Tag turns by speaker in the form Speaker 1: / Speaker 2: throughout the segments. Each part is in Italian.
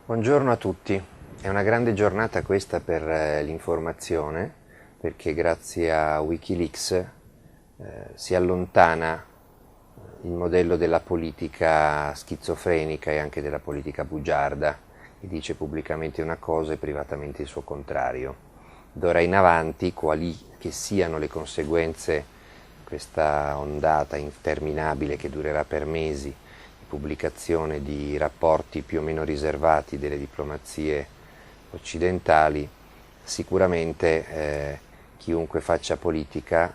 Speaker 1: Buongiorno a tutti, è una grande giornata questa per l'informazione perché grazie a Wikileaks si allontana il modello della politica schizofrenica e anche della politica bugiarda, che dice pubblicamente una cosa e privatamente il suo contrario. D'ora in avanti, quali che siano le conseguenze di questa ondata interminabile che durerà per mesi, pubblicazione di rapporti più o meno riservati delle diplomazie occidentali, sicuramente chiunque faccia politica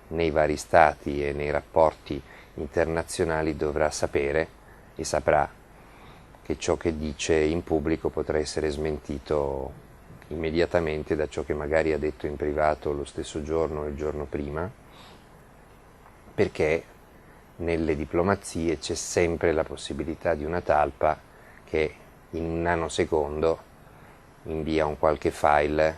Speaker 1: nei vari stati e nei rapporti internazionali dovrà sapere e saprà che ciò che dice in pubblico potrà essere smentito immediatamente da ciò che magari ha detto in privato lo stesso giorno o il giorno prima, perché nelle diplomazie c'è sempre la possibilità di una talpa che in un nanosecondo invia un qualche file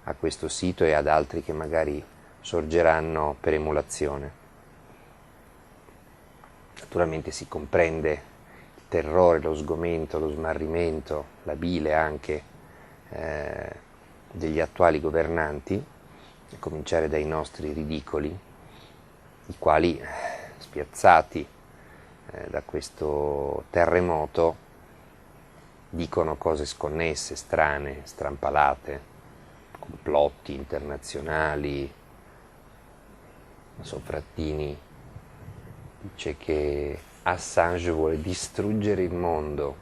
Speaker 1: a questo sito e ad altri che magari sorgeranno per emulazione. Naturalmente si comprende il terrore, lo sgomento, lo smarrimento, la bile anche degli attuali governanti, a cominciare dai nostri ridicoli, i quali spiazzati da questo terremoto dicono cose sconnesse, strane, strampalate, complotti internazionali. Sofrattini dice che Assange vuole distruggere il mondo,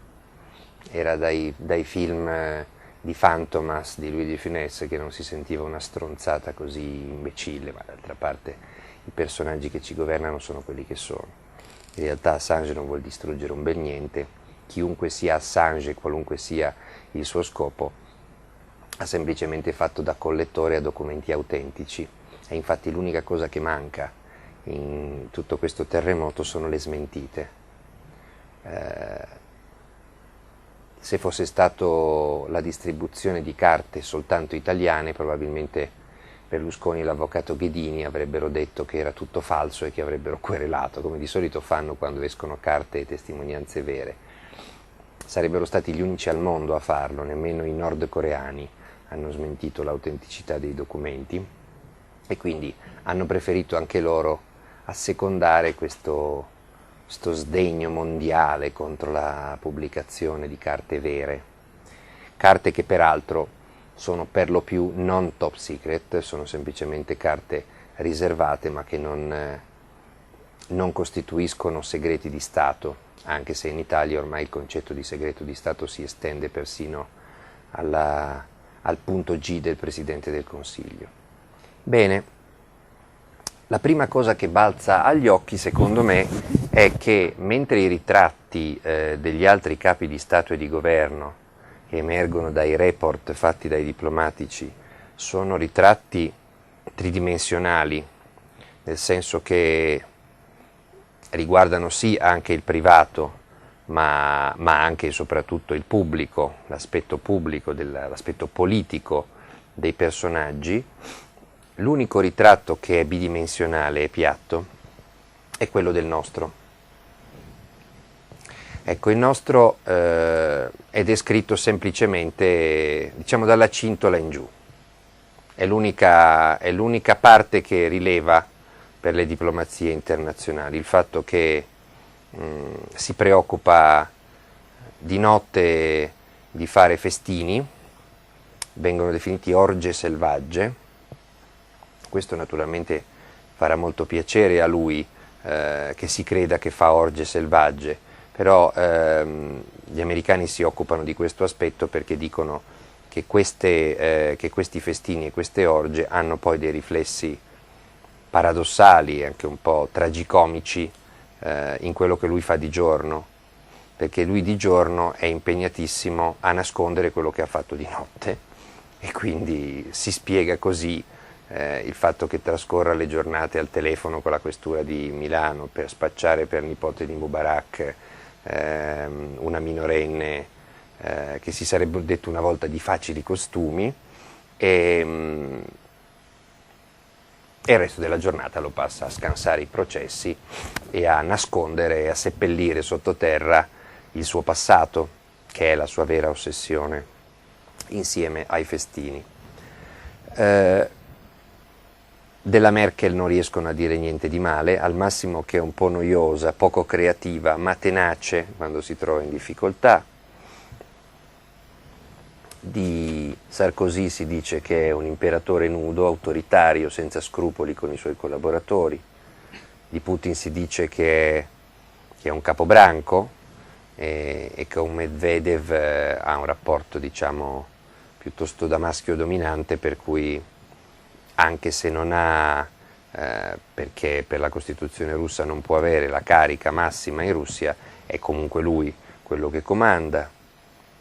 Speaker 1: era dai film di Fantomas di Louis de Funès che non si sentiva una stronzata così imbecille, ma d'altra parte i personaggi che ci governano sono quelli che sono. In realtà Assange non vuol distruggere un bel niente, chiunque sia Assange, qualunque sia il suo scopo, ha semplicemente fatto da collettore a documenti autentici. E infatti l'unica cosa che manca in tutto questo terremoto sono le smentite. Se fosse stato la distribuzione di carte soltanto italiane, probabilmente Berlusconi e l'avvocato Ghedini avrebbero detto che era tutto falso e che avrebbero querelato, come di solito fanno quando escono carte e testimonianze vere. Sarebbero stati gli unici al mondo a farlo, nemmeno i nordcoreani hanno smentito l'autenticità dei documenti e quindi hanno preferito anche loro assecondare questo sdegno mondiale contro la pubblicazione di carte vere, carte che peraltro sono per lo più non top secret, sono semplicemente carte riservate ma che non costituiscono segreti di Stato, anche se in Italia ormai il concetto di segreto di Stato si estende persino al punto G del Presidente del Consiglio. Bene, la prima cosa che balza agli occhi, secondo me, è che mentre i ritratti degli altri capi di Stato e di Governo che emergono dai report fatti dai diplomatici sono ritratti tridimensionali, nel senso che riguardano sì anche il privato, ma anche e soprattutto il pubblico, l'aspetto politico dei personaggi. L'unico ritratto che è bidimensionale e piatto è quello del nostro. Ecco, il nostro è descritto semplicemente, diciamo, dalla cintola in giù. È l'unica parte che rileva per le diplomazie internazionali, il fatto che si preoccupa di notte di fare festini, vengono definiti orge selvagge. Questo naturalmente farà molto piacere a lui che si creda che fa orge selvagge, però gli americani si occupano di questo aspetto perché dicono che questi festini e queste orge hanno poi dei riflessi paradossali e anche un po' tragicomici in quello che lui fa di giorno, perché lui di giorno è impegnatissimo a nascondere quello che ha fatto di notte e quindi si spiega così il fatto che trascorra le giornate al telefono con la questura di Milano per spacciare per nipote di Mubarak una minorenne che si sarebbe detto una volta di facili costumi e il resto della giornata lo passa a scansare i processi e a nascondere e a seppellire sottoterra il suo passato. che è la sua vera ossessione, insieme ai festini. Della Merkel non riescono a dire niente di male, al massimo che è un po' noiosa, poco creativa, ma tenace quando si trova in difficoltà. Di Sarkozy si dice che è un imperatore nudo, autoritario, senza scrupoli con i suoi collaboratori. Di Putin si dice che è un capobranco e che con Medvedev ha un rapporto, diciamo, piuttosto da maschio dominante, per cui anche se non ha, perché per la Costituzione russa non può avere la carica massima in Russia, è comunque lui quello che comanda.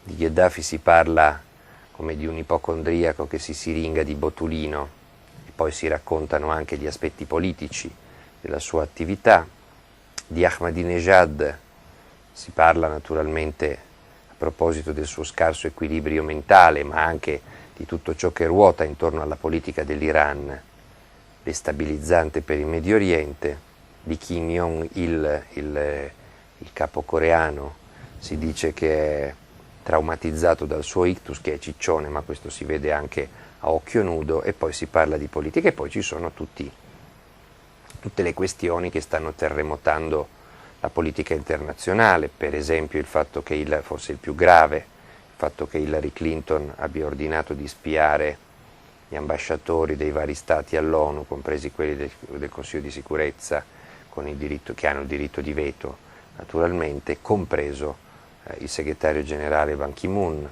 Speaker 1: Di Gheddafi si parla come di un ipocondriaco che si siringa di botulino, e poi si raccontano anche gli aspetti politici della sua attività. Di Ahmadinejad si parla naturalmente a proposito del suo scarso equilibrio mentale, ma anche di tutto ciò che ruota intorno alla politica dell'Iran, destabilizzante per il Medio Oriente. Di Kim Jong-il, il capo coreano, si dice che è traumatizzato dal suo ictus, che è ciccione, ma questo si vede anche a occhio nudo, e poi si parla di politica, e poi ci sono tutte le questioni che stanno terremotando la politica internazionale, per esempio il fatto che forse il più grave, il fatto che Hillary Clinton abbia ordinato di spiare gli ambasciatori dei vari stati all'ONU, compresi quelli del Consiglio di sicurezza, che hanno il diritto di veto, naturalmente, compreso il segretario generale Ban Ki-moon.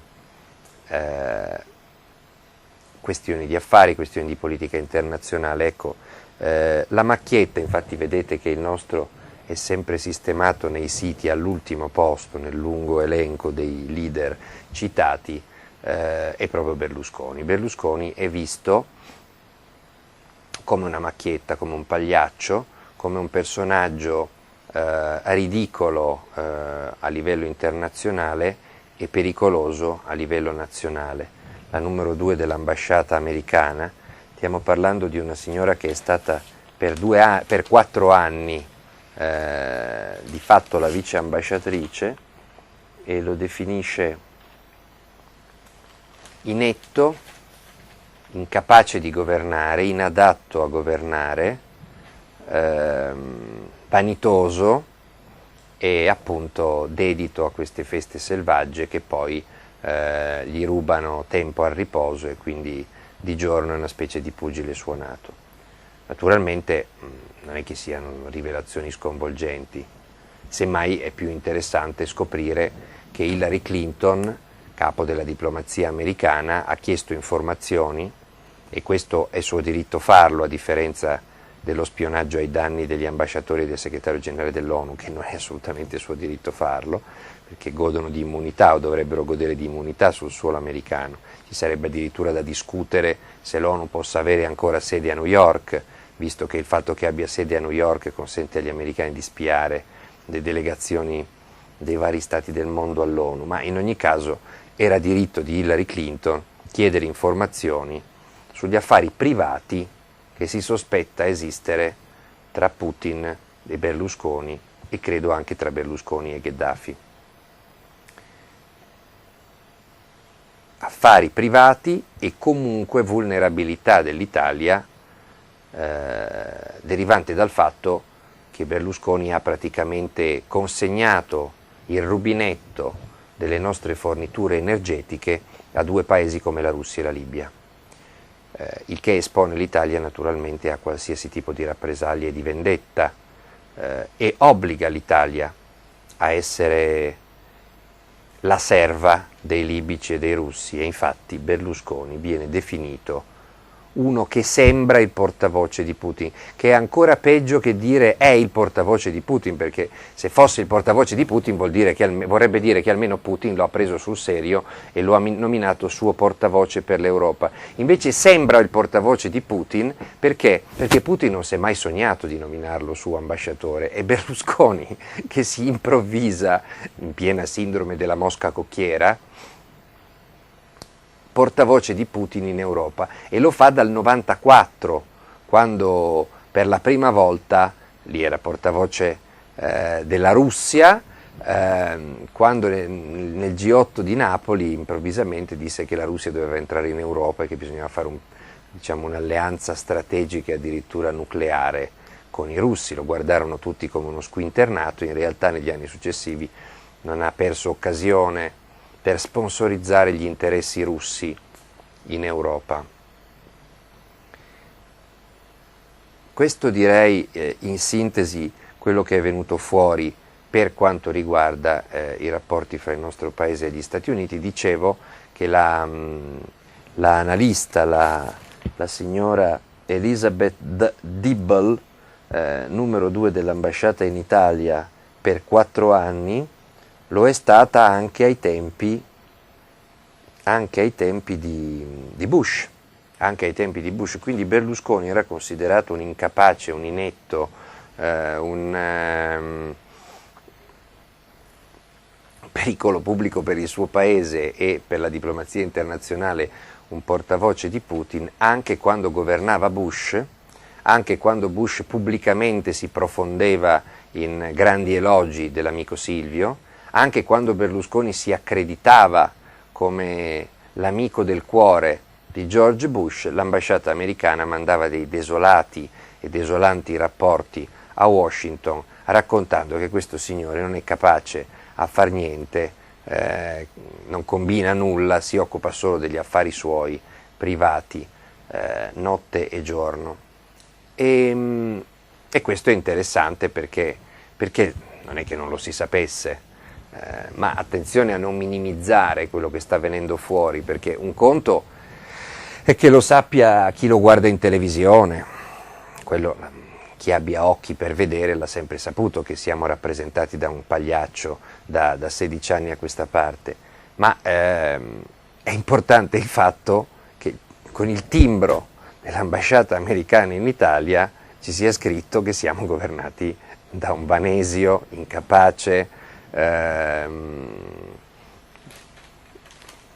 Speaker 1: Questioni di affari, questioni di politica internazionale. Ecco, la macchietta, infatti vedete che il nostro è sempre sistemato nei siti all'ultimo posto, nel lungo elenco dei leader citati, è proprio Berlusconi. Berlusconi è visto come una macchietta, come un pagliaccio, come un personaggio ridicolo a livello internazionale e pericoloso a livello nazionale. La numero 2 dell'ambasciata americana, stiamo parlando di una signora che è stata per 4 anni di fatto la vice ambasciatrice, e lo definisce inetto, incapace di governare, inadatto a governare, vanitoso e appunto dedito a queste feste selvagge che poi gli rubano tempo al riposo, e quindi di giorno è una specie di pugile suonato. Naturalmente non è che siano rivelazioni sconvolgenti, semmai è più interessante scoprire che Hillary Clinton, capo della diplomazia americana, ha chiesto informazioni, e questo è suo diritto farlo, a differenza dello spionaggio ai danni degli ambasciatori e del segretario generale dell'ONU, che non è assolutamente suo diritto farlo, perché godono di immunità o dovrebbero godere di immunità sul suolo americano. Ci sarebbe addirittura da discutere se l'ONU possa avere ancora sede a New York, visto che il fatto che abbia sede a New York consente agli americani di spiare le delegazioni dei vari stati del mondo all'ONU, ma in ogni caso era diritto di Hillary Clinton chiedere informazioni sugli affari privati che si sospetta esistere tra Putin e Berlusconi, e credo anche tra Berlusconi e Gheddafi. Affari privati e comunque vulnerabilità dell'Italia derivante dal fatto che Berlusconi ha praticamente consegnato il rubinetto delle nostre forniture energetiche a 2 paesi come la Russia e la Libia, il che espone l'Italia naturalmente a qualsiasi tipo di rappresaglie e di vendetta, e obbliga l'Italia a essere la serva dei libici e dei russi, e infatti Berlusconi viene definito uno che sembra il portavoce di Putin, che è ancora peggio che dire è il portavoce di Putin, perché se fosse il portavoce di Putin vorrebbe dire che almeno Putin lo ha preso sul serio e lo ha nominato suo portavoce per l'Europa. Invece sembra il portavoce di Putin perché Putin non si è mai sognato di nominarlo suo ambasciatore, è Berlusconi che si improvvisa, in piena sindrome della mosca cocchiera, portavoce di Putin in Europa, e lo fa dal 94, quando per la prima volta, lì era portavoce della Russia, quando nel G8 di Napoli improvvisamente disse che la Russia doveva entrare in Europa e che bisognava fare un'alleanza strategica e addirittura nucleare con i russi. Lo guardarono tutti come uno squinternato, in realtà negli anni successivi non ha perso occasione per sponsorizzare gli interessi russi in Europa. Questo direi in sintesi quello che è venuto fuori per quanto riguarda i rapporti fra il nostro paese e gli Stati Uniti. Dicevo che l'analista, la signora Elizabeth Dibble, numero 2 dell'ambasciata in Italia per 4 anni, lo è stata anche ai tempi di Bush. Anche ai tempi di Bush, quindi Berlusconi era considerato un incapace, un inetto, un pericolo pubblico per il suo paese e per la diplomazia internazionale, un portavoce di Putin, anche quando governava Bush, anche quando Bush pubblicamente si profondeva in grandi elogi dell'amico Silvio, anche quando Berlusconi si accreditava come l'amico del cuore di George Bush, l'ambasciata americana mandava dei desolati e desolanti rapporti a Washington raccontando che questo signore non è capace a far niente, non combina nulla, si occupa solo degli affari suoi privati, notte e giorno. E questo è interessante perché non è che non lo si sapesse, ma attenzione a non minimizzare quello che sta venendo fuori, perché un conto è che lo sappia chi lo guarda in televisione, chi abbia occhi per vedere l'ha sempre saputo che siamo rappresentati da un pagliaccio da 16 anni a questa parte, ma è importante il fatto che con il timbro dell'ambasciata americana in Italia ci sia scritto che siamo governati da un vanesio incapace,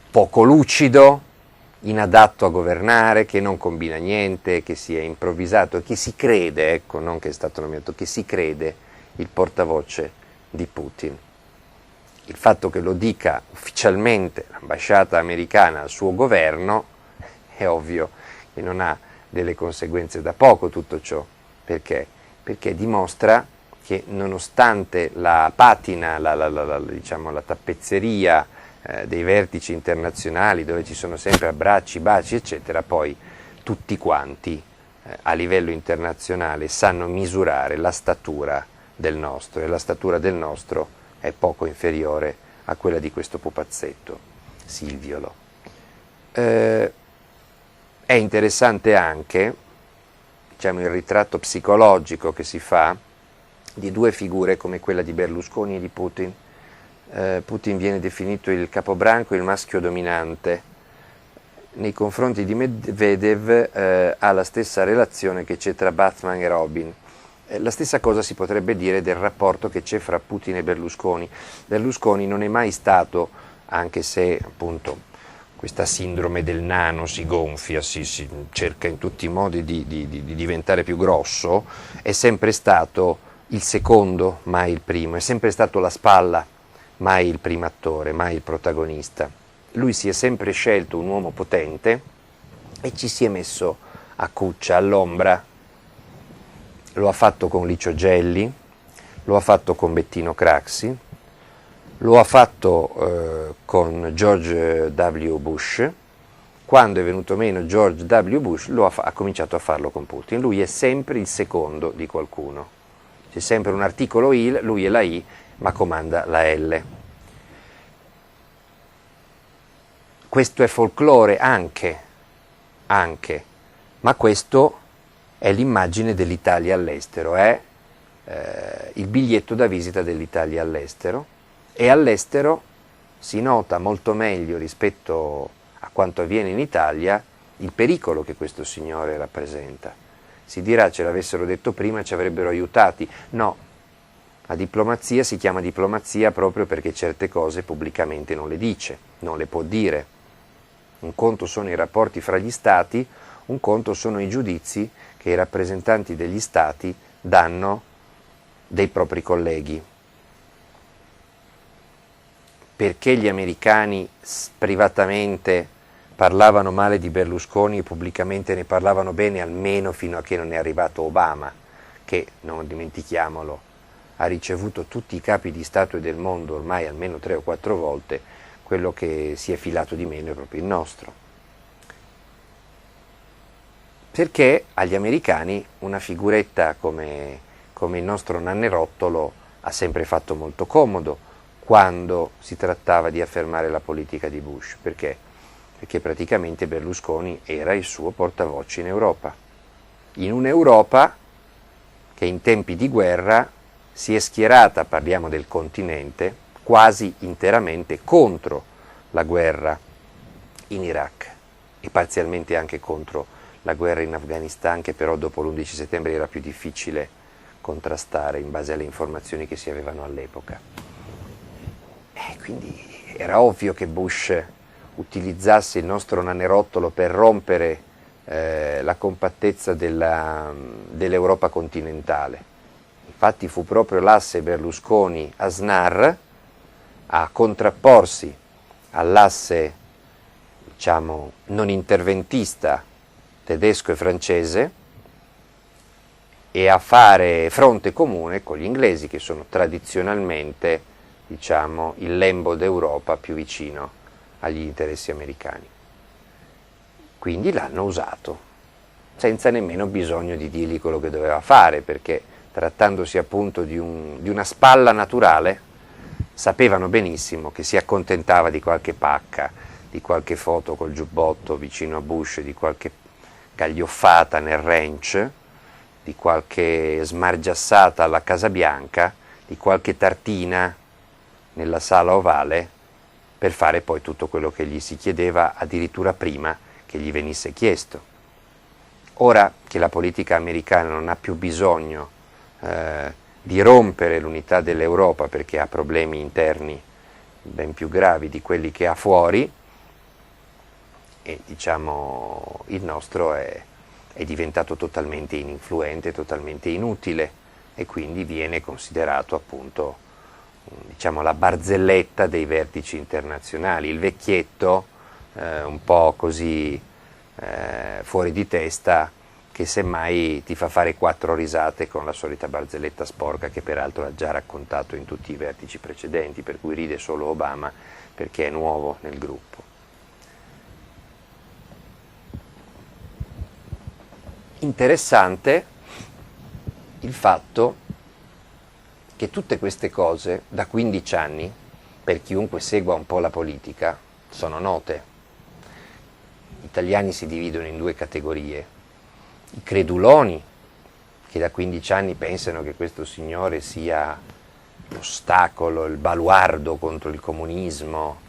Speaker 1: poco lucido, inadatto a governare, che non combina niente, che si è improvvisato e che si crede, ecco, non che è stato nominato, che si crede il portavoce di Putin. Il fatto che lo dica ufficialmente l'ambasciata americana al suo governo è ovvio che non ha delle conseguenze da poco tutto ciò. Perché? Perché dimostra che nonostante la patina, la tappezzeria dei vertici internazionali dove ci sono sempre abbracci, baci eccetera, poi tutti quanti a livello internazionale sanno misurare la statura del nostro, e la statura del nostro è poco inferiore a quella di questo pupazzetto, Silviolo. È interessante anche, diciamo, il ritratto psicologico che si fa di due figure come quella di Berlusconi e di Putin. Putin viene definito il capobranco, il maschio dominante. Nei confronti di Medvedev ha la stessa relazione che c'è tra Batman e Robin. La stessa cosa si potrebbe dire del rapporto che c'è fra Putin e Berlusconi. Berlusconi non è mai stato, anche se appunto questa sindrome del nano si gonfia, si cerca in tutti i modi di diventare più grosso, è sempre stato il secondo, mai il primo, è sempre stato la spalla, mai il primo attore, mai il protagonista. Lui si è sempre scelto un uomo potente e ci si è messo a cuccia, all'ombra. Lo ha fatto con Licio Gelli, lo ha fatto con Bettino Craxi, lo ha fatto con George W. Bush. Quando è venuto meno George W. Bush ha cominciato a farlo con Putin. Lui è sempre il secondo di qualcuno. C'è sempre un articolo I, lui è la I, ma comanda la L. Questo è folklore anche, ma questo è l'immagine dell'Italia all'estero, è il biglietto da visita dell'Italia all'estero, e all'estero si nota molto meglio rispetto a quanto avviene in Italia il pericolo che questo signore rappresenta. Si dirà, ce l'avessero detto prima, ci avrebbero aiutati. No, la diplomazia si chiama diplomazia proprio perché certe cose pubblicamente non le dice, non le può dire. Un conto sono i rapporti fra gli Stati, un conto sono i giudizi che i rappresentanti degli Stati danno dei propri colleghi. perché gli americani privatamente parlavano male di Berlusconi e pubblicamente ne parlavano bene, almeno fino a che non è arrivato Obama, che, non dimentichiamolo, ha ricevuto tutti i capi di Stato del mondo ormai almeno 3 o 4 volte. Quello che si è filato di meno è proprio il nostro. Perché agli americani una figuretta come il nostro Nannerottolo ha sempre fatto molto comodo quando si trattava di affermare la politica di Bush. Perché? Perché praticamente Berlusconi era il suo portavoce in Europa. In un'Europa che in tempi di guerra si è schierata, parliamo del continente, quasi interamente contro la guerra in Iraq e parzialmente anche contro la guerra in Afghanistan, che però dopo l'11 settembre era più difficile contrastare in base alle informazioni che si avevano all'epoca. Quindi era ovvio che Bush utilizzasse il nostro Nannerottolo per rompere la compattezza dell'Europa continentale. Infatti fu proprio l'asse Berlusconi-Aznar a contrapporsi all'asse, diciamo, non interventista tedesco e francese e a fare fronte comune con gli inglesi, che sono tradizionalmente, diciamo, il lembo d'Europa più vicino agli interessi americani. Quindi l'hanno usato, senza nemmeno bisogno di dirgli quello che doveva fare, perché trattandosi appunto di una spalla naturale, sapevano benissimo che si accontentava di qualche pacca, di qualche foto col giubbotto vicino a Bush, di qualche gaglioffata nel ranch, di qualche smargiassata alla Casa Bianca, di qualche tartina nella sala ovale, per fare poi tutto quello che gli si chiedeva addirittura prima che gli venisse chiesto. Ora che la politica americana non ha più bisogno di rompere l'unità dell'Europa perché ha problemi interni ben più gravi di quelli che ha fuori, e diciamo il nostro è diventato totalmente ininfluente, totalmente inutile, e quindi viene considerato appunto, diciamo, la barzelletta dei vertici internazionali, il vecchietto un po' così fuori di testa, che semmai ti fa fare 4 risate con la solita barzelletta sporca che peraltro ha già raccontato in tutti i vertici precedenti, per cui ride solo Obama perché è nuovo nel gruppo. Interessante il fatto che tutte queste cose da 15 anni, per chiunque segua un po' la politica, sono note. Gli italiani si dividono in 2 categorie: i creduloni, che da 15 anni pensano che questo signore sia l'ostacolo, il baluardo contro il comunismo,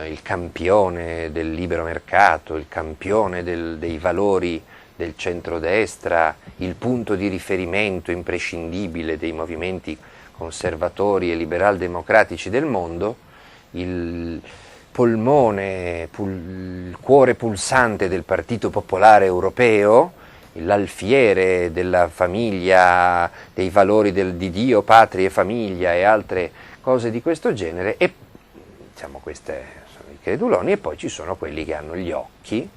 Speaker 1: il campione del libero mercato, il campione dei valori del centrodestra, il punto di riferimento imprescindibile dei movimenti conservatori e liberal-democratici del mondo, il polmone, il cuore pulsante del Partito Popolare Europeo, l'alfiere della famiglia, dei valori di Dio, patria e famiglia e altre cose di questo genere, e diciamo questi sono i creduloni. E poi ci sono quelli che hanno gli occhi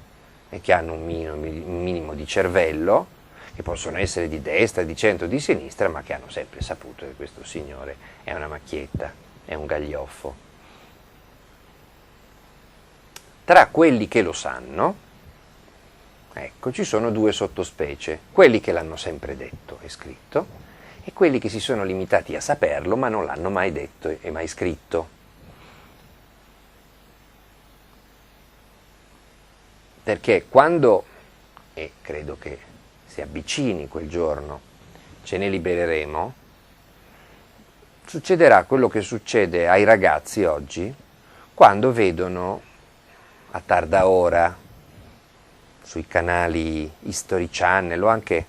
Speaker 1: e che hanno un minimo di cervello, che possono essere di destra, di centro, di sinistra, ma che hanno sempre saputo che questo signore è una macchietta, è un gaglioffo. Tra quelli che lo sanno, ecco, ci sono 2 sottospecie: quelli che l'hanno sempre detto e scritto, e quelli che si sono limitati a saperlo ma non l'hanno mai detto e mai scritto. Perché quando, e credo che si avvicini quel giorno, ce ne libereremo, succederà quello che succede ai ragazzi oggi quando vedono a tarda ora sui canali History Channel o anche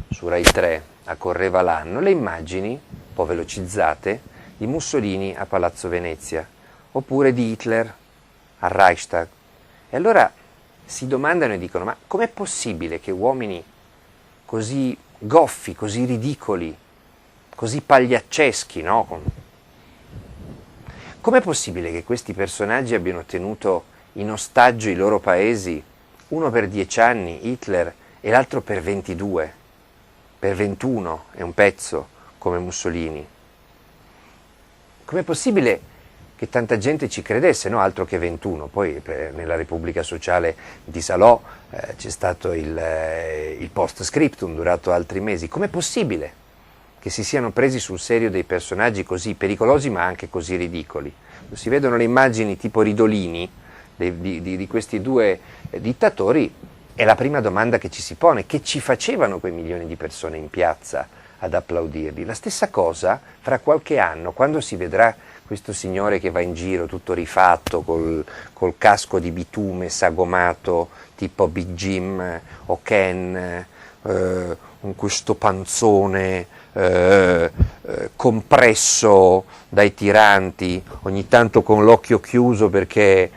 Speaker 1: su Rai 3 a Correva l'anno le immagini un po' velocizzate di Mussolini a Palazzo Venezia oppure di Hitler al Reichstag, e allora si domandano e dicono: ma com'è possibile che uomini così goffi, così ridicoli, così pagliacceschi, no? Com'è possibile che questi personaggi abbiano tenuto in ostaggio i loro paesi, uno per 10 anni, Hitler, e l'altro per 22, per 21 e un pezzo, come Mussolini? Com'è possibile che tanta gente ci credesse, no? Altro che 21, poi nella Repubblica Sociale di Salò c'è stato il post scriptum durato altri mesi. Com'è possibile che si siano presi sul serio dei personaggi così pericolosi ma anche così ridicoli? Si vedono le immagini tipo Ridolini di questi due dittatori, è la prima domanda che ci si pone: che ci facevano quei milioni di persone in piazza ad applaudirli? La stessa cosa fra qualche anno, quando si vedrà questo signore che va in giro tutto rifatto col casco di bitume sagomato tipo Big Jim o Ken, con questo panzone compresso dai tiranti, ogni tanto con l'occhio chiuso perché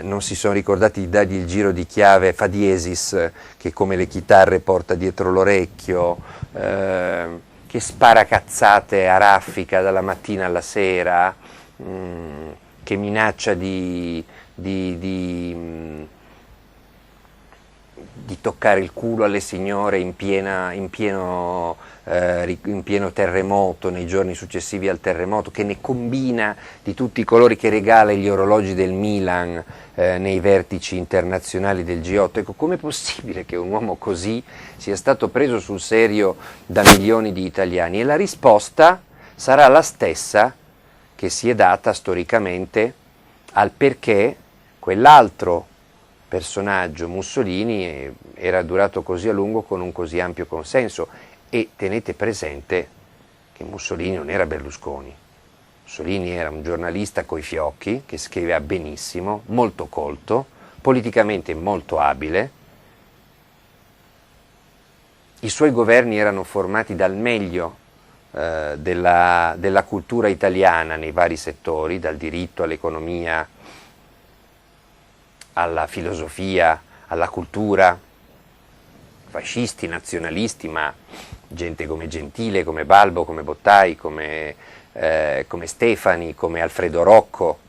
Speaker 1: non si sono ricordati di dargli il giro di chiave fa diesis che come le chitarre porta dietro l'orecchio, che spara cazzate a raffica dalla mattina alla sera, che minaccia di toccare il culo alle signore in pieno terremoto, nei giorni successivi al terremoto, che ne combina di tutti i colori, che regala gli orologi del Milan nei vertici internazionali del G8. Ecco, com'è possibile che un uomo così sia stato preso sul serio da milioni di italiani? E la risposta sarà la stessa che si è data storicamente al perché quell'altro personaggio, Mussolini, era durato così a lungo con un così ampio consenso. E tenete presente che Mussolini non era Berlusconi. Mussolini era un giornalista coi fiocchi, che scriveva benissimo, molto colto, politicamente molto abile. I suoi governi erano formati dal meglio della cultura italiana nei vari settori, dal diritto all'economia, alla filosofia, alla cultura, fascisti, nazionalisti, ma gente come Gentile, come Balbo, come Bottai, come Stefani, come Alfredo Rocco,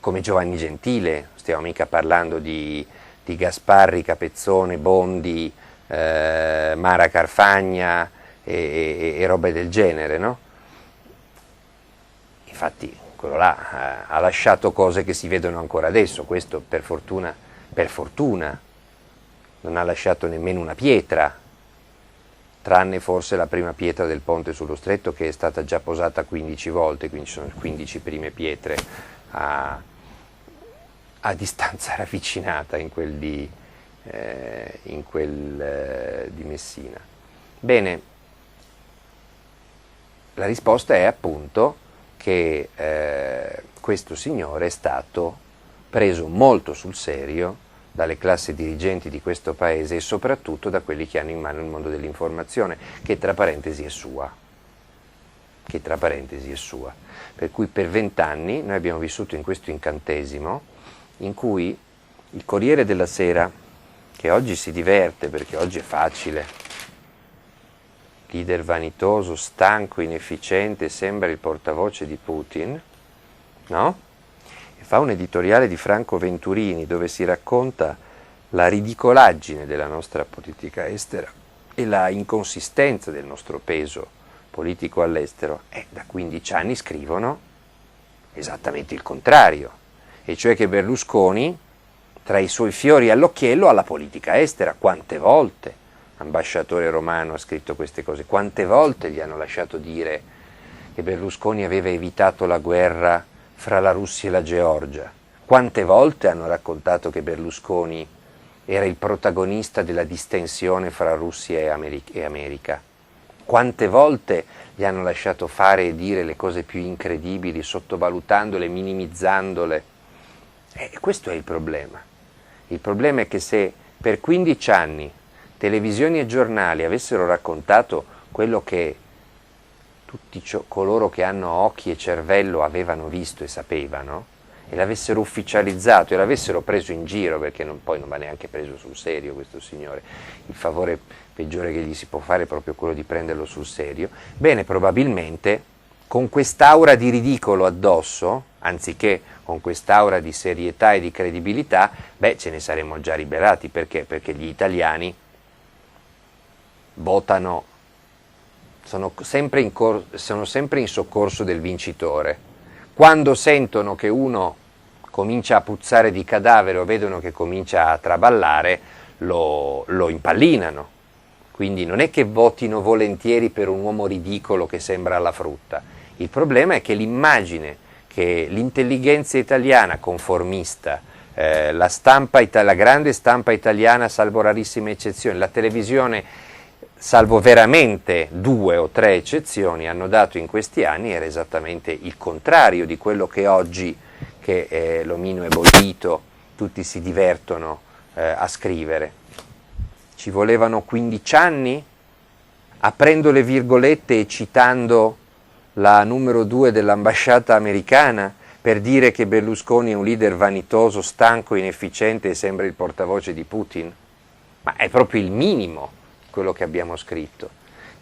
Speaker 1: come Giovanni Gentile. Stiamo mica parlando di Gasparri, Capezzone, Bondi, Mara Carfagna e robe del genere, no? Infatti quello là ha lasciato cose che si vedono ancora adesso. Questo per fortuna non ha lasciato nemmeno una pietra, tranne forse la prima pietra del ponte sullo stretto, che è stata già posata 15 volte, quindi ci sono 15 prime pietre a distanza ravvicinata in quel di Messina. Bene, la risposta è appunto che questo signore è stato preso molto sul serio dalle classi dirigenti di questo paese e soprattutto da quelli che hanno in mano il mondo dell'informazione, che tra parentesi è sua. Per cui per 20 anni noi abbiamo vissuto in questo incantesimo in cui il Corriere della Sera, che oggi si diverte perché oggi è facile, leader vanitoso, stanco, inefficiente, sembra il portavoce di Putin, no? Fa un editoriale di Franco Venturini dove si racconta la ridicolaggine della nostra politica estera e la inconsistenza del nostro peso politico all'estero, e da 15 anni scrivono esattamente il contrario, e cioè che Berlusconi, tra i suoi fiori all'occhiello, ha la politica estera. Quante volte l'ambasciatore romano ha scritto queste cose, quante volte gli hanno lasciato dire che Berlusconi aveva evitato la guerra fra la Russia e la Georgia, quante volte hanno raccontato che Berlusconi era il protagonista della distensione fra Russia e America, quante volte gli hanno lasciato fare e dire le cose più incredibili, sottovalutandole, minimizzandole. E questo è il problema. Il problema è che se per 15 anni televisioni e giornali avessero raccontato quello che tutti coloro che hanno occhi e cervello avevano visto e sapevano, e l'avessero ufficializzato e l'avessero preso in giro, perché poi non va neanche preso sul serio questo signore, il favore peggiore che gli si può fare è proprio quello di prenderlo sul serio, bene, probabilmente con quest'aura di ridicolo addosso, anziché con quest'aura di serietà e di credibilità, beh, ce ne saremmo già liberati. Perché? Perché gli italiani votano, sono sempre in soccorso del vincitore. Quando sentono che uno comincia a puzzare di cadavere o vedono che comincia a traballare, lo impallinano. Quindi non è che votino volentieri per un uomo ridicolo che sembra alla frutta. Il problema è che l'immagine che l'intelligenza italiana conformista, la grande stampa italiana, salvo rarissime eccezioni, la televisione, salvo veramente 2 o 3 eccezioni, hanno dato in questi anni era esattamente il contrario di quello che oggi, che l'omino è bollito, tutti si divertono a scrivere. Ci volevano 15 anni, aprendo le virgolette e citando la numero 2 dell'ambasciata americana, per dire che Berlusconi è un leader vanitoso, stanco, inefficiente e sembra il portavoce di Putin? Ma è proprio il minimo quello che abbiamo scritto.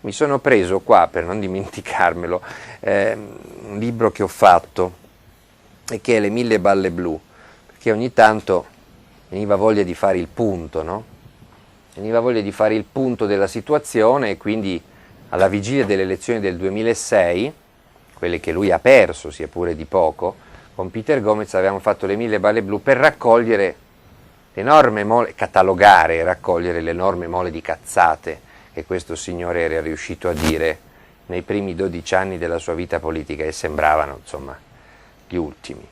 Speaker 1: Mi sono preso qua, per non dimenticarmelo, un libro che ho fatto e che è Le 1000 balle blu, perché ogni tanto veniva voglia di fare il punto, no? Veniva voglia di fare il punto della situazione e quindi alla vigilia delle elezioni del 2006, quelle che lui ha perso, sia pure di poco, con Peter Gomez avevamo fatto Le 1000 balle blu per raccogliere l'enorme mole, catalogare e raccogliere l'enorme mole di cazzate che questo signore era riuscito a dire nei primi 12 anni della sua vita politica e sembravano, insomma, gli ultimi.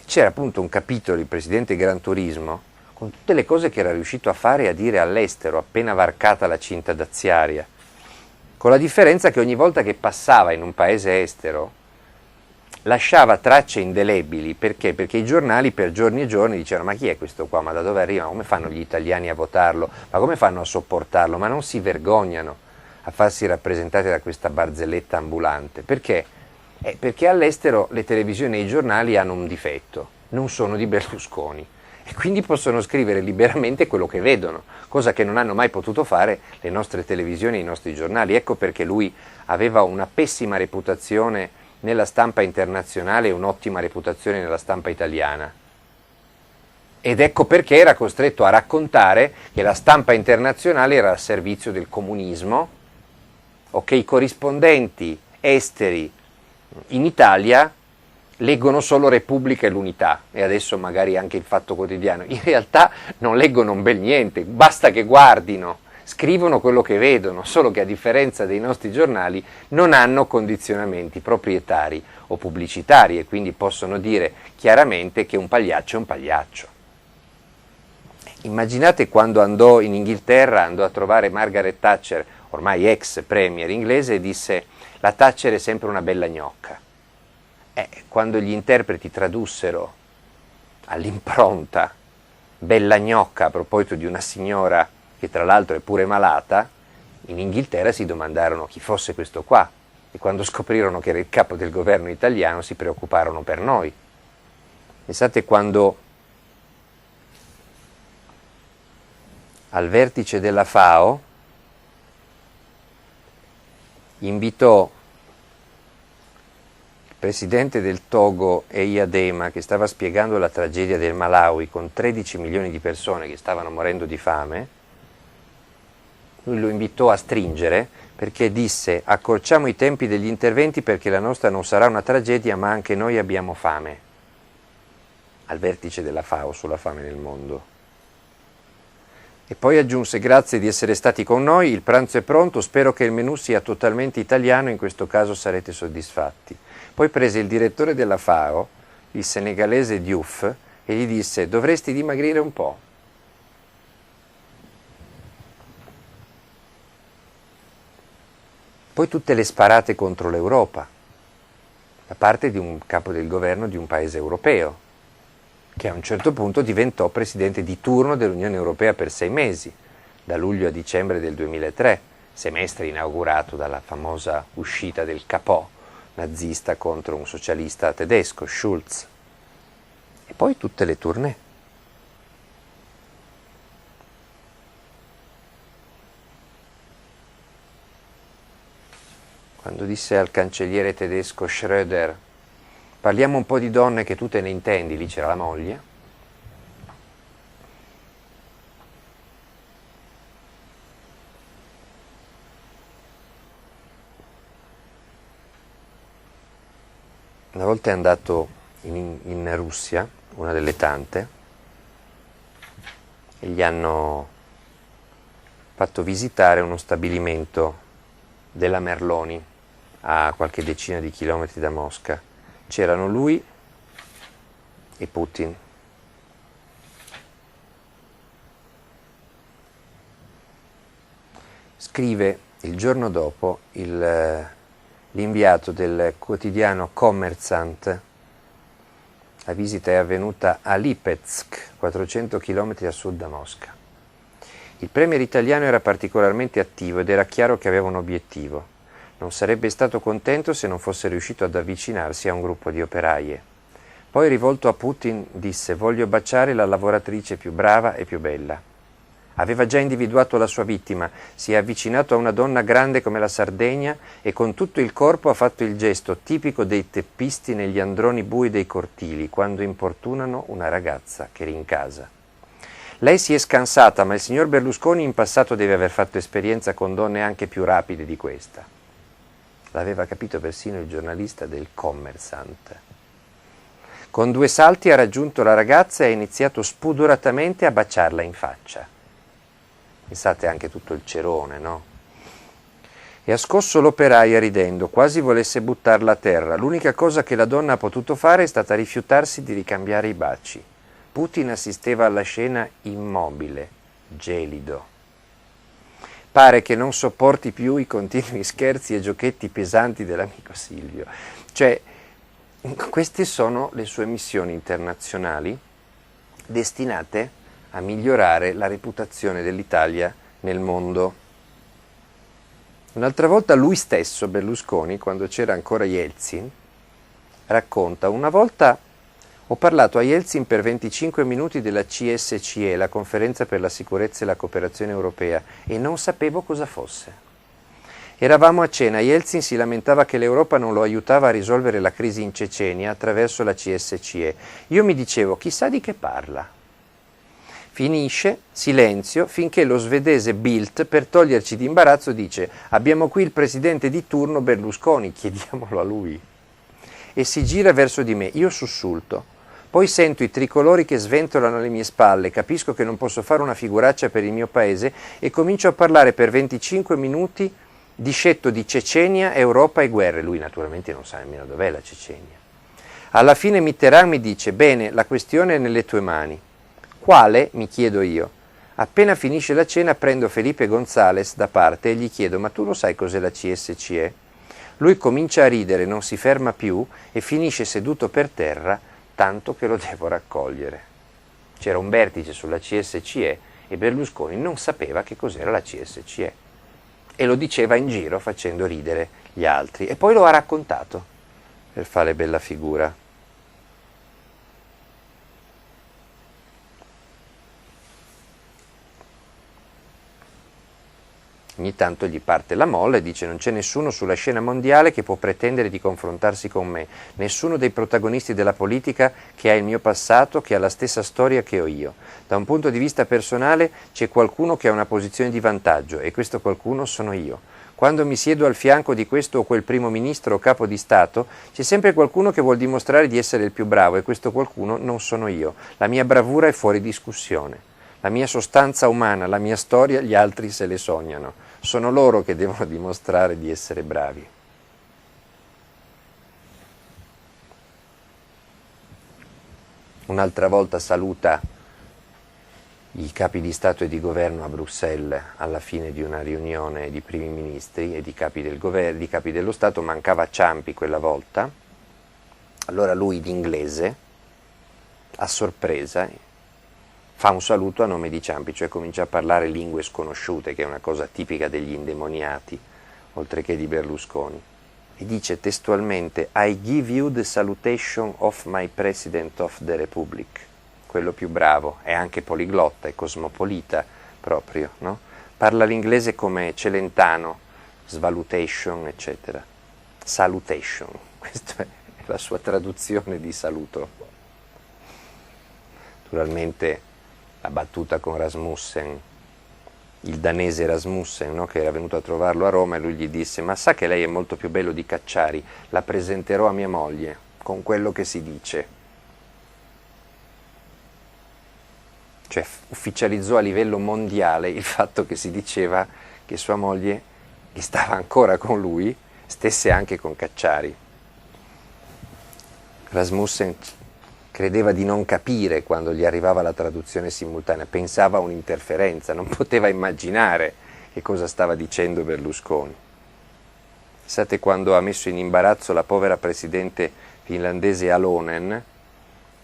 Speaker 1: C'era appunto un capitolo, il presidente Gran Turismo, con tutte le cose che era riuscito a fare e a dire all'estero, appena varcata la cinta daziaria, con la differenza che ogni volta che passava in un paese estero lasciava tracce indelebili. Perché? Perché i giornali per giorni e giorni dicevano: ma chi è questo qua? Ma da dove arriva? Ma come fanno gli italiani a votarlo? Ma come fanno a sopportarlo? Ma non si vergognano a farsi rappresentare da questa barzelletta ambulante? Perché? Perché all'estero le televisioni e i giornali hanno un difetto: non sono di Berlusconi. E quindi possono scrivere liberamente quello che vedono, cosa che non hanno mai potuto fare le nostre televisioni e i nostri giornali. Ecco perché lui aveva una pessima reputazione nella stampa internazionale e un'ottima reputazione nella stampa italiana. Ed ecco perché era costretto a raccontare che la stampa internazionale era al servizio del comunismo, o che i corrispondenti esteri in Italia leggono solo Repubblica e l'Unità, e adesso magari anche il Fatto Quotidiano. In realtà non leggono un bel niente, basta che guardino, scrivono quello che vedono, solo che a differenza dei nostri giornali non hanno condizionamenti proprietari o pubblicitari e quindi possono dire chiaramente che un pagliaccio è un pagliaccio. Immaginate quando andò in Inghilterra, andò a trovare Margaret Thatcher, ormai ex premier inglese, e disse: la Thatcher è sempre una bella gnocca. Quando gli interpreti tradussero all'impronta bella gnocca a proposito di una signora che tra l'altro è pure malata, in Inghilterra si domandarono chi fosse questo qua, e quando scoprirono che era il capo del governo italiano si preoccuparono per noi. Pensate quando al vertice della FAO invitò il presidente del Togo Eyadema, che stava spiegando la tragedia del Malawi con 13 milioni di persone che stavano morendo di fame. Lui lo invitò a stringere perché disse: accorciamo i tempi degli interventi perché la nostra non sarà una tragedia, ma anche noi abbiamo fame. Al vertice della FAO sulla fame nel mondo. E poi aggiunse: grazie di essere stati con noi, il pranzo è pronto, spero che il menù sia totalmente italiano, in questo caso sarete soddisfatti. Poi prese il direttore della FAO, il senegalese Diouf, e gli disse: dovresti dimagrire un po'. Poi tutte le sparate contro l'Europa, da parte di un capo del governo di un paese europeo, che a un certo punto diventò presidente di turno dell'Unione Europea per 6 mesi, da luglio a dicembre del 2003, semestre inaugurato dalla famosa uscita del capò nazista contro un socialista tedesco, Schulz. E poi tutte le tournée. Quando disse al cancelliere tedesco Schröder: parliamo un po' di donne che tu te ne intendi, lì c'era la moglie. Una volta è andato in Russia, una delle tante, e gli hanno fatto visitare uno stabilimento della Merloni a qualche decina di chilometri da Mosca. C'erano lui e Putin. Scrive il giorno dopo l'inviato del quotidiano Kommersant: la visita è avvenuta a Lipetsk, 400 km a sud da Mosca. Il premier italiano era particolarmente attivo ed era chiaro che aveva un obiettivo. Non sarebbe stato contento se non fosse riuscito ad avvicinarsi a un gruppo di operaie. Poi, rivolto a Putin, disse: voglio baciare la lavoratrice più brava e più bella. Aveva già individuato la sua vittima, si è avvicinato a una donna grande come la Sardegna e con tutto il corpo ha fatto il gesto tipico dei teppisti negli androni bui dei cortili, quando importunano una ragazza che rincasa. Lei si è scansata, ma il signor Berlusconi in passato deve aver fatto esperienza con donne anche più rapide di questa. L'aveva capito persino il giornalista del Kommersant. Con 2 salti ha raggiunto la ragazza e ha iniziato spudoratamente a baciarla in faccia. Pensate anche tutto il cerone, no? E ha scosso l'operaia ridendo, quasi volesse buttarla a terra. L'unica cosa che la donna ha potuto fare è stata rifiutarsi di ricambiare i baci. Putin assisteva alla scena immobile, gelido. Pare che non sopporti più i continui scherzi e giochetti pesanti dell'amico Silvio. Cioè, queste sono le sue missioni internazionali destinate a migliorare la reputazione dell'Italia nel mondo. Un'altra volta lui stesso, Berlusconi, quando c'era ancora Yeltsin, racconta: una volta ho parlato a Yeltsin per 25 minuti della CSCE, la Conferenza per la Sicurezza e la Cooperazione Europea, e non sapevo cosa fosse. Eravamo a cena, Yeltsin si lamentava che l'Europa non lo aiutava a risolvere la crisi in Cecenia attraverso la CSCE. Io mi dicevo: chissà di che parla. Finisce, silenzio, finché lo svedese Bildt, per toglierci d'imbarazzo, dice: abbiamo qui il presidente di turno Berlusconi, chiediamolo a lui. E si gira verso di me, io sussulto. Poi sento i tricolori che sventolano alle mie spalle, capisco che non posso fare una figuraccia per il mio paese e comincio a parlare per 25 minuti discetto di Cecenia, Europa e guerre. Lui naturalmente non sa nemmeno dov'è la Cecenia. Alla fine Mitterrand mi dice: bene, la questione è nelle tue mani. Quale? Mi chiedo io. Appena finisce la cena prendo Felipe González da parte e gli chiedo: ma tu lo sai cos'è la CSCE? Lui comincia a ridere, non si ferma più e finisce seduto per terra, tanto che lo devo raccogliere. C'era un vertice sulla CSCE e Berlusconi non sapeva che cos'era la CSCE e lo diceva in giro facendo ridere gli altri, e poi lo ha raccontato per fare bella figura. Ogni tanto gli parte la molla e dice: non c'è nessuno sulla scena mondiale che può pretendere di confrontarsi con me, nessuno dei protagonisti della politica che ha il mio passato, che ha la stessa storia che ho io. Da un punto di vista personale c'è qualcuno che ha una posizione di vantaggio e questo qualcuno sono io. Quando mi siedo al fianco di questo o quel primo ministro o capo di Stato, c'è sempre qualcuno che vuol dimostrare di essere il più bravo e questo qualcuno non sono io. La mia bravura è fuori discussione. La mia sostanza umana, la mia storia, gli altri se le sognano. Sono loro che devono dimostrare di essere bravi. Un'altra volta saluta i capi di Stato e di Governo a Bruxelles alla fine di una riunione di primi ministri e di capi del governo, di capi dello Stato. Mancava Ciampi quella volta. Allora lui, d'inglese, a sorpresa, fa un saluto a nome di Ciampi, cioè comincia a parlare lingue sconosciute, che è una cosa tipica degli indemoniati, oltre che di Berlusconi. E dice testualmente: I give you the salutation of my President of the Republic. Quello più bravo, è anche poliglotta, è cosmopolita proprio, no? Parla l'inglese come Celentano, svalutation, eccetera. salutation, questa è la sua traduzione di saluto. Naturalmente la battuta con Rasmussen, il danese Rasmussen, no, che era venuto a trovarlo a Roma, e lui gli disse: ma sa che lei è molto più bello di Cacciari, la presenterò a mia moglie, con quello che si dice. Cioè ufficializzò a livello mondiale il fatto che si diceva che sua moglie, che stava ancora con lui, stesse anche con Cacciari. Rasmussen credeva di non capire quando gli arrivava la traduzione simultanea, pensava a un'interferenza, non poteva immaginare che cosa stava dicendo Berlusconi. Pensate quando ha messo in imbarazzo la povera presidente finlandese Halonen,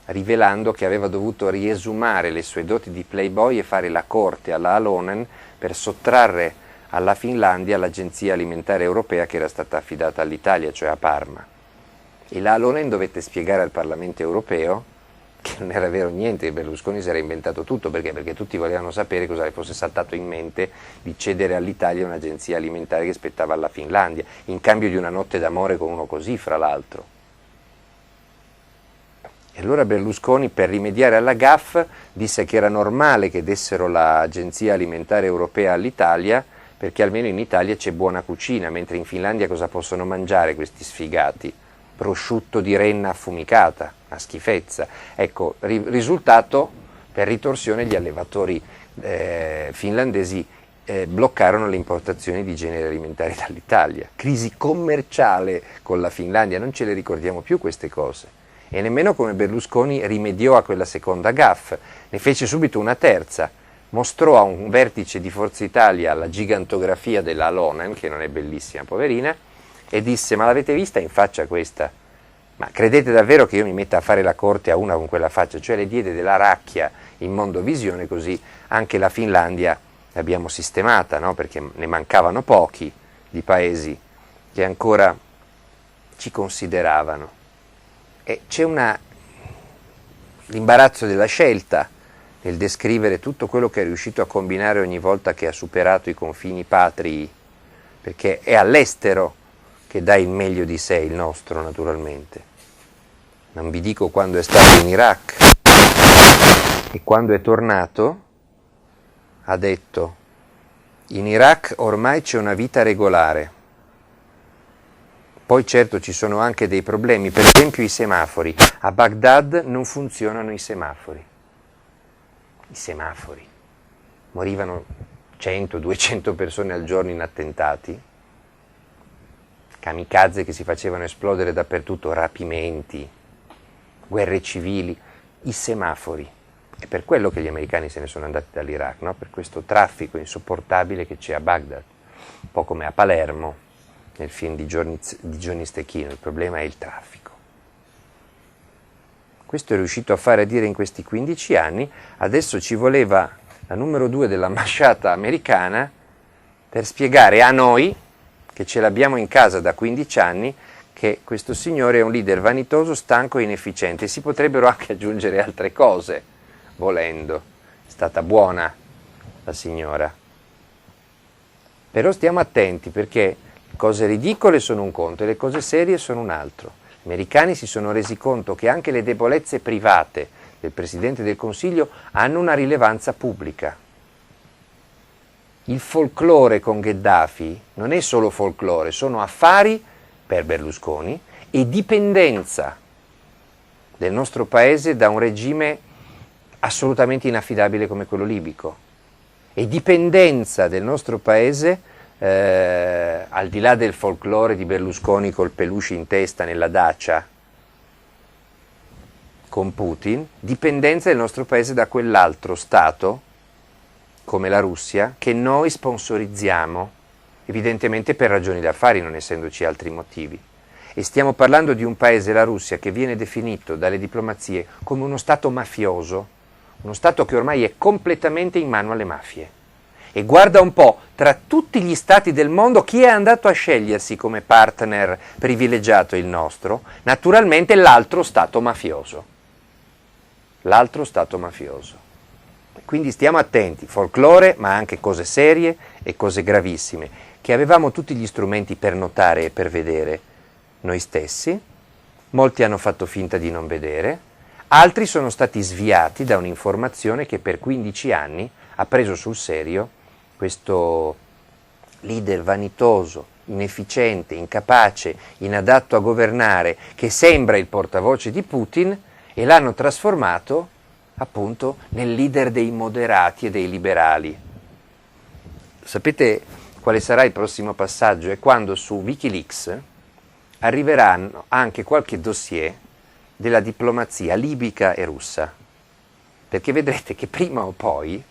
Speaker 1: rivelando che aveva dovuto riesumare le sue doti di playboy e fare la corte alla Halonen per sottrarre alla Finlandia l'agenzia alimentare europea che era stata affidata all'Italia, cioè a Parma. E la Halonen dovette spiegare al Parlamento europeo che non era vero niente, che Berlusconi si era inventato tutto, perché tutti volevano sapere cosa le fosse saltato in mente di cedere all'Italia un'agenzia alimentare che spettava alla Finlandia, in cambio di una notte d'amore con uno così, fra l'altro. E allora Berlusconi, per rimediare alla gaffe, disse che era normale che dessero l'agenzia alimentare europea all'Italia, perché almeno in Italia c'è buona cucina, mentre in Finlandia cosa possono mangiare questi sfigati? Prosciutto di renna affumicata, una schifezza. Ecco, risultato, per ritorsione gli allevatori finlandesi bloccarono le importazioni di generi alimentari dall'Italia. Crisi commerciale con la Finlandia, non ce le ricordiamo più queste cose. E nemmeno come Berlusconi rimediò a quella seconda gaffe, ne fece subito una terza. Mostrò a un vertice di Forza Italia la gigantografia della Halonen, che non è bellissima, poverina, e disse: ma l'avete vista in faccia questa? Ma credete davvero che io mi metta a fare la corte a una con quella faccia? Cioè le diede della racchia in Mondovisione, così anche la Finlandia l'abbiamo sistemata, no? Perché ne mancavano pochi di paesi che ancora ci consideravano. E c'è l'imbarazzo della scelta nel descrivere tutto quello che è riuscito a combinare ogni volta che ha superato i confini patrii, perché è all'estero che dà il meglio di sé, il nostro naturalmente. Non vi dico quando è stato in Iraq, e quando è tornato ha detto: in Iraq ormai c'è una vita regolare. Poi certo ci sono anche dei problemi, per esempio i semafori. A Baghdad non funzionano i semafori. I semafori. Morivano 100-200 persone al giorno in attentati. Kamikaze che si facevano esplodere dappertutto, rapimenti, guerre civili, i semafori. È per quello che gli americani se ne sono andati dall'Iraq, no? Per questo traffico insopportabile che c'è a Baghdad, un po' come a Palermo nel film di Johnny Stecchino. Il problema è il traffico. Questo è riuscito a fare dire in questi 15 anni, adesso ci voleva la numero 2 dell'ambasciata americana per spiegare a noi, che ce l'abbiamo in casa da 15 anni, che questo signore è un leader vanitoso, stanco e inefficiente. Si potrebbero anche aggiungere altre cose, volendo. È stata buona la signora. Però stiamo attenti, perché le cose ridicole sono un conto e le cose serie sono un altro. Gli americani si sono resi conto che anche le debolezze private del Presidente del Consiglio hanno una rilevanza pubblica. Il folklore con Gheddafi non è solo folklore, sono affari per Berlusconi e dipendenza del nostro paese da un regime assolutamente inaffidabile come quello libico, e dipendenza del nostro paese, al di là del folklore di Berlusconi col peluche in testa nella Dacia con Putin, dipendenza del nostro paese da quell'altro Stato come la Russia, che noi sponsorizziamo, evidentemente per ragioni d'affari, non essendoci altri motivi. E stiamo parlando di un paese, la Russia, che viene definito dalle diplomazie come uno Stato mafioso, uno Stato che ormai è completamente in mano alle mafie. E guarda un po', tra tutti gli Stati del mondo, chi è andato a scegliersi come partner privilegiato il nostro? Naturalmente l'altro Stato mafioso. L'altro Stato mafioso. Quindi stiamo attenti, folklore, ma anche cose serie e cose gravissime, che avevamo tutti gli strumenti per notare e per vedere, noi stessi, molti hanno fatto finta di non vedere, altri sono stati sviati da un'informazione che per 15 anni ha preso sul serio questo leader vanitoso, inefficiente, incapace, inadatto a governare, che sembra il portavoce di Putin, e l'hanno trasformato appunto nel leader dei moderati e dei liberali. Sapete quale sarà il prossimo passaggio? È quando su Wikileaks arriveranno anche qualche dossier della diplomazia libica e russa, perché vedrete che prima o poi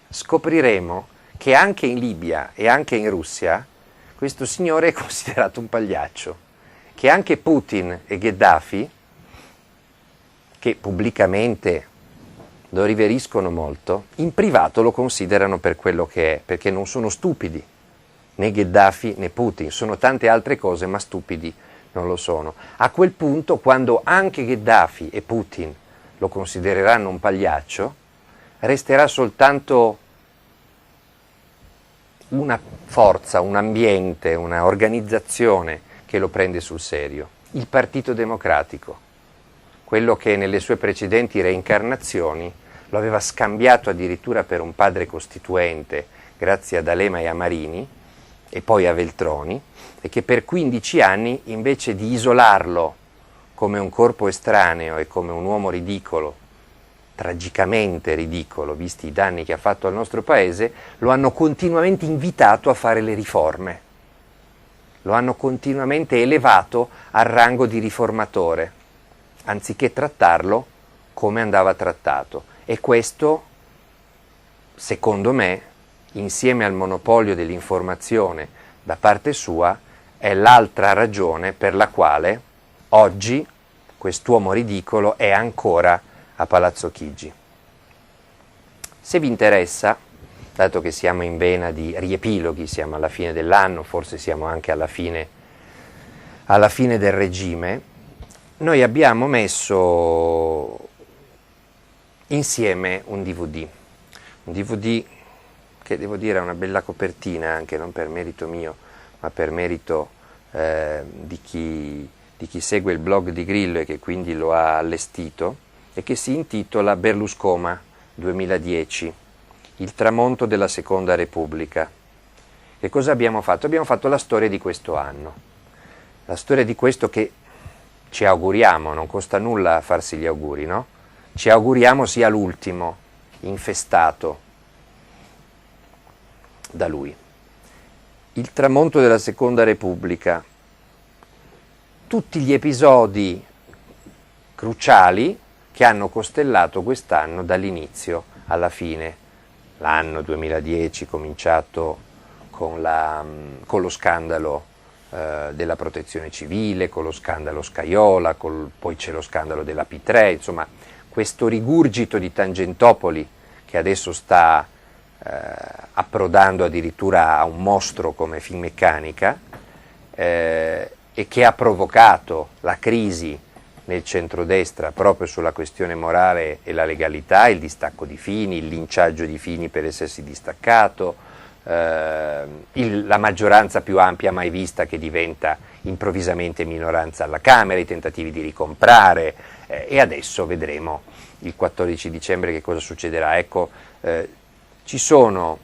Speaker 1: scopriremo che anche in Libia e anche in Russia questo signore è considerato un pagliaccio, che anche Putin e Gheddafi, che pubblicamente lo riveriscono molto, in privato lo considerano per quello che è, perché non sono stupidi, né Gheddafi né Putin, sono tante altre cose, ma stupidi non lo sono. A quel punto, quando anche Gheddafi e Putin lo considereranno un pagliaccio, resterà soltanto una forza, un ambiente, una organizzazione che lo prende sul serio, il Partito Democratico, quello che nelle sue precedenti reincarnazioni lo aveva scambiato addirittura per un padre costituente, grazie a D'Alema e a Marini, e poi a Veltroni, e che per 15 anni, invece di isolarlo come un corpo estraneo e come un uomo ridicolo, tragicamente ridicolo, visti i danni che ha fatto al nostro paese, lo hanno continuamente invitato a fare le riforme, lo hanno continuamente elevato al rango di riformatore, anziché trattarlo come andava trattato. E questo, secondo me, insieme al monopolio dell'informazione da parte sua, è l'altra ragione per la quale oggi quest'uomo ridicolo è ancora a Palazzo Chigi. Se vi interessa, dato che siamo in vena di riepiloghi, siamo alla fine dell'anno, forse siamo anche alla fine del regime, noi abbiamo messo insieme un DVD che devo dire ha una bella copertina, anche non per merito mio, ma per merito di chi segue il blog di Grillo e che quindi lo ha allestito, e che si intitola Berluscoma 2010, il tramonto della Seconda Repubblica. Che cosa abbiamo fatto? Abbiamo fatto la storia di questo anno, la storia di questo che ci auguriamo, non costa nulla farsi gli auguri, no? Ci auguriamo sia l'ultimo infestato da lui. Il tramonto della Seconda Repubblica, tutti gli episodi cruciali che hanno costellato quest'anno dall'inizio alla fine. L'anno 2010 cominciato con lo scandalo della protezione civile, con lo scandalo Scajola, poi c'è lo scandalo della P3, insomma questo rigurgito di Tangentopoli che adesso sta approdando addirittura a un mostro come Finmeccanica e che ha provocato la crisi nel centrodestra proprio sulla questione morale e la legalità, il distacco di Fini, il linciaggio di Fini per essersi distaccato, la maggioranza più ampia mai vista che diventa improvvisamente minoranza alla Camera, i tentativi di ricomprare e adesso vedremo il 14 dicembre che cosa succederà. Ecco, ci sono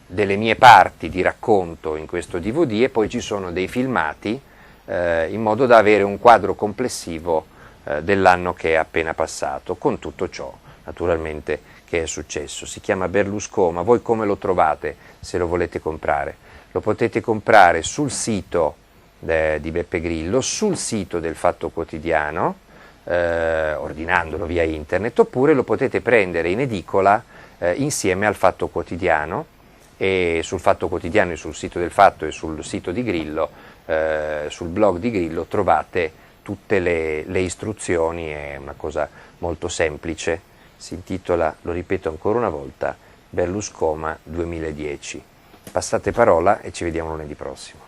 Speaker 1: delle mie parti di racconto in questo DVD e poi ci sono dei filmati in modo da avere un quadro complessivo dell'anno che è appena passato, con tutto ciò naturalmente che è successo. Si chiama Berluscoma. Voi come lo trovate se lo volete comprare? Lo potete comprare sul sito di Beppe Grillo, sul sito del Fatto Quotidiano, ordinandolo via internet, oppure lo potete prendere in edicola insieme al Fatto Quotidiano, e sul Fatto Quotidiano e sul sito del Fatto e sul sito di Grillo, sul blog di Grillo trovate tutte le istruzioni, è una cosa molto semplice, si intitola, lo ripeto ancora una volta, Berluscoma 2010. Passate parola e ci vediamo lunedì prossimo.